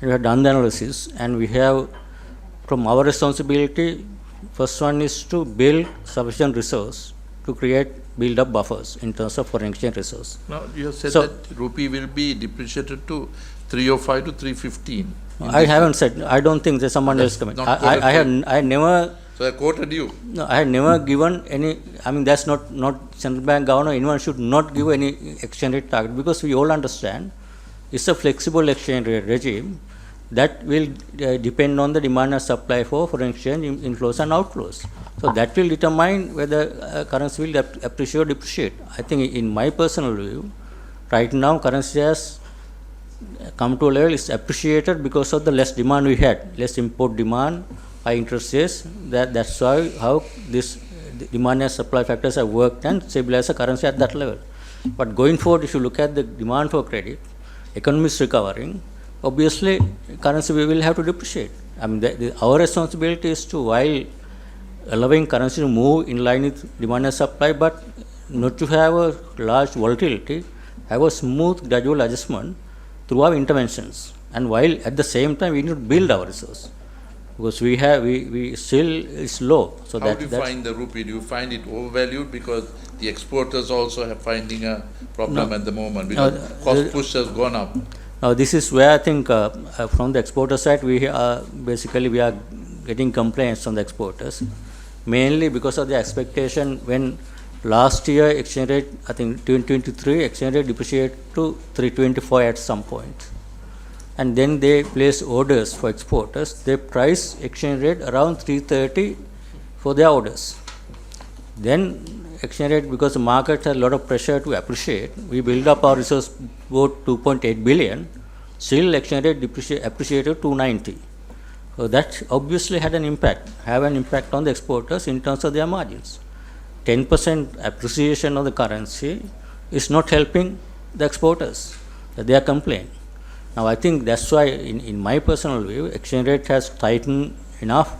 we have done the analysis, and we have, from our responsibility, first one is to build sufficient resource to build up buffers in terms of foreign exchange resource. Now, you have said that rupee will be depreciated to 305 to 315. I haven't said. I don't think there's someone else coming. I never. So I quoted you. No, I have never given any. I mean, that's not central bank governor. Anyone should not give any exchange rate target, because we all understand it's a flexible exchange rate regime that will depend on the demand and supply for foreign exchange inflows and outflows. So that will determine whether currency will appreciate or depreciate. I think, in my personal view, right now currency has come to a level is appreciated because of the less demand we had, less import demand, high interest rates. That's why how this demand and supply factors have worked and stabilized the currency at that level. But going forward, if you look at the demand for credit, economy is recovering. Obviously, currency we will have to depreciate. I mean, our responsibility is to, while allowing currency to move in line with demand and supply, but not to have a large volatility, have a smooth gradual adjustment through our interventions, and while at the same time we need to build our resource, because we still is low. So how do you find the rupee? Do you find it overvalued because the exporters also have finding a problem at the moment, because cost push has gone up? Now this is where I think from the exporter side we are getting complaints from the exporters, mainly because of the expectation when last year exchange rate, I think 2023 exchange rate depreciated to 324 at some point, and then they place orders for exporters. They price exchange rate around 330 for their orders. Then exchange rate, because the market has a lot of pressure to appreciate, we build up our resource about 2.8 billion. Still exchange rate appreciated 290. So that obviously have an impact on the exporters in terms of their margins. 10% appreciation of the currency is not helping the exporters. They are complaining. Now I think that's why, in my personal view, exchange rate has tightened enough.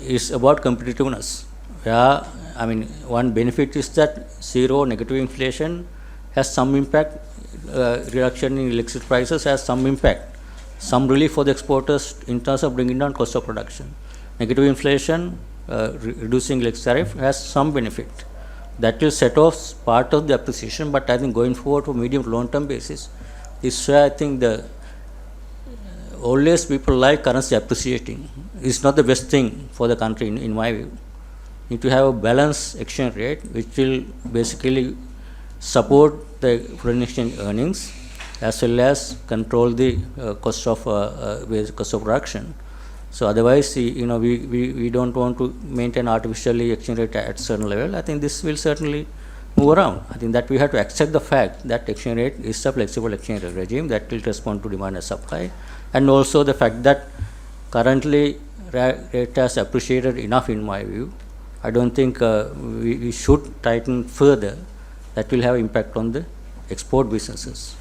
Is about competitiveness. Where, I mean, one benefit is that zero negative inflation has some impact. Reduction in electricity prices has some impact. Some relief for the exporters in terms of bringing down cost of production. Negative inflation, reducing electricity tariff has some benefit. That will set off part of the appreciation, but I think going forward for medium to long term basis, this is where I think always people like currency appreciating. It's not the best thing for the country, in my view. Need to have a balanced exchange rate which will basically support the foreign exchange earnings as well as control the cost of production. So otherwise, we don't want to maintain artificially exchange rate at certain level. I think this will certainly move around. I think that we have to accept the fact that exchange rate is a flexible exchange rate regime that will respond to demand and supply, and also the fact that currently rate has appreciated enough, in my view. I don't think we should tighten further. That will have impact on the export businesses.